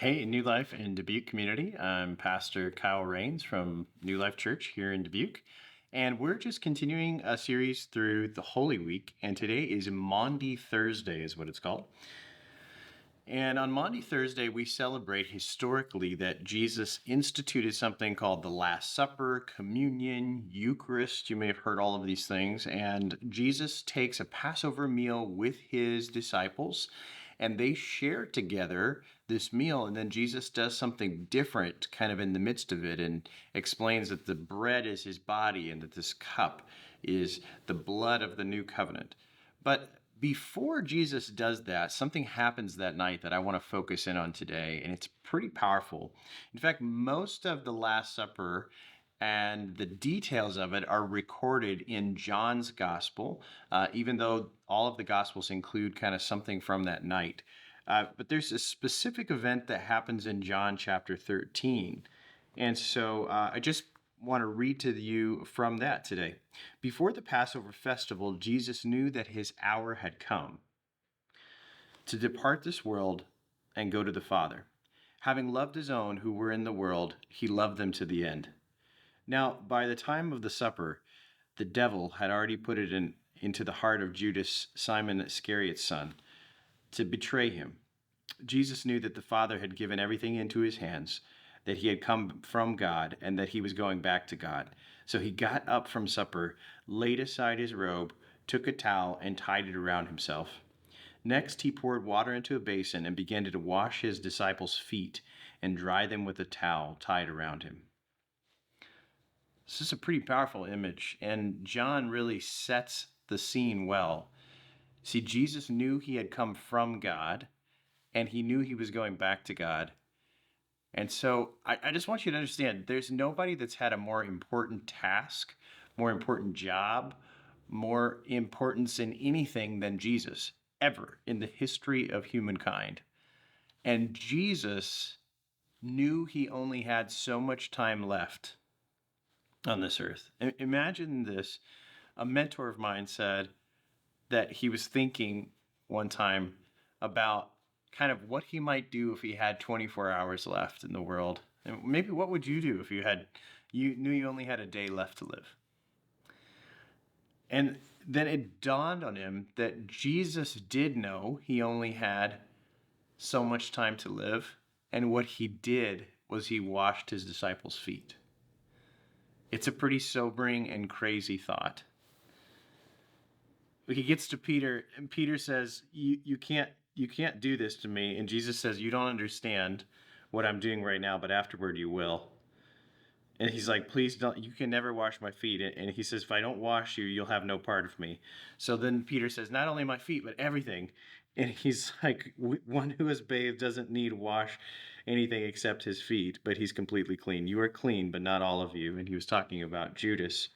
Hey, New Life in Dubuque community. I'm Pastor Kyle Rains from New Life Church here in Dubuque. And we're just continuing a series through the Holy Week. And today is Maundy Thursday, is what it's called. And on Maundy Thursday, we celebrate historically that Jesus instituted something called the Last Supper, Communion, Eucharist. You may have heard all of these things. And Jesus takes a Passover meal with his disciples, and they share together this meal. And then Jesus does something different kind of in the midst of it and explains that the bread is his body and that this cup is the blood of the new covenant. But before Jesus does that, something happens that night that I want to focus in on today, and it's pretty powerful. In fact, most of the Last Supper and the details of it are recorded in John's Gospel, even though all of the Gospels include kind of something from that night. But there's a specific event that happens in John chapter 13. And so I just want to read to you from that today. Before the Passover festival, Jesus knew that his hour had come to depart this world and go to the Father. Having loved his own who were in the world, he loved them to the end. Now, by the time of the supper, the devil had already put it into the heart of Judas, Simon Iscariot's son, to betray him. Jesus knew that the Father had given everything into his hands, that he had come from God, and that he was going back to God. So he got up from supper, laid aside his robe, took a towel, and tied it around himself. Next, he poured water into a basin and began to wash his disciples' feet and dry them with a towel tied around him. This is a pretty powerful image, and John really sets the scene well. See, Jesus knew he had come from God, and he knew he was going back to God. And so I just want you to understand there's nobody that's had a more important task, more important job, more importance in anything than Jesus ever in the history of humankind. And Jesus knew he only had so much time left on this earth. Imagine this. A mentor of mine said that he was thinking one time about kind of what he might do if he had 24 hours left in the world. And maybe what would you do if you knew you only had a day left to live? And then it dawned on him that Jesus did know he only had so much time to live, and what he did was he washed his disciples' feet. It's a pretty sobering and crazy thought. He gets to Peter, and Peter says, you can't do this to me. And Jesus says, you don't understand what I'm doing right now, but afterward you will. And he's like, please don't, you can never wash my feet. And he says, if I don't wash you, you'll have no part of me. So then Peter says, not only my feet, but everything. And he's like, one who is bathed doesn't need to wash anything except his feet, but he's completely clean. You are clean, but not all of you. And he was talking about Judas.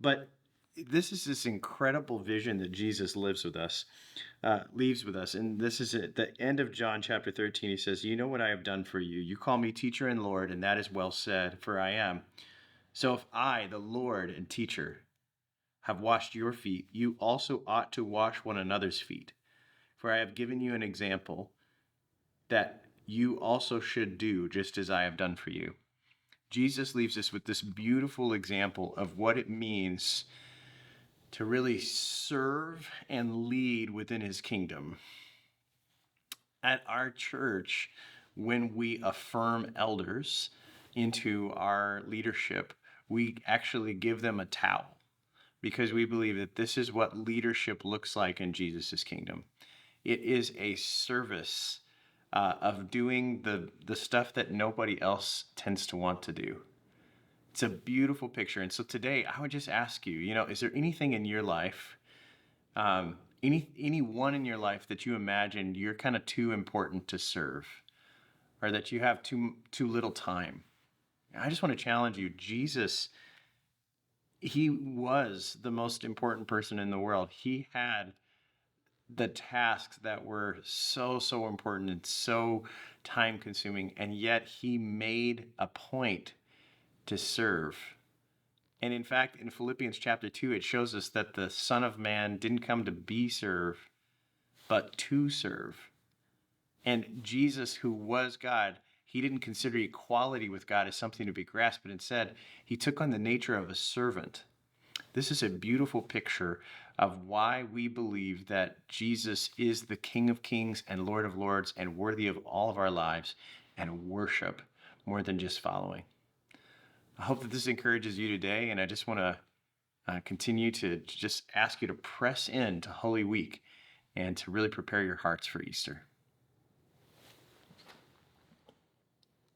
But this is this incredible vision that Jesus leaves with us. And this is at the end of John chapter 13. He says, you know what I have done for you. You call me teacher and Lord, and that is well said, for I am. So if I, the Lord and teacher, have washed your feet, you also ought to wash one another's feet. For I have given you an example that you also should do just as I have done for you. Jesus leaves us with this beautiful example of what it means to really serve and lead within his kingdom. At our church, when we affirm elders into our leadership, we actually give them a towel because we believe that this is what leadership looks like in Jesus' kingdom. It is a service of doing the stuff that nobody else tends to want to do. It's a beautiful picture. And so today I would just ask you, is there anything in your life, anyone in your life that you imagine you're kind of too important to serve or that you have too little time? I just want to challenge you. Jesus, he was the most important person in the world. He had the tasks that were so important and so time consuming, and yet he made a point to serve. And in fact, in Philippians chapter 2, it shows us that the Son of Man didn't come to be served, but to serve. And Jesus, who was God, he didn't consider equality with God as something to be grasped, but instead, he took on the nature of a servant. This is a beautiful picture of why we believe that Jesus is the King of Kings and Lord of Lords and worthy of all of our lives and worship more than just following. I hope that this encourages you today, and I just want to continue to just ask you to press into Holy Week and to really prepare your hearts for Easter.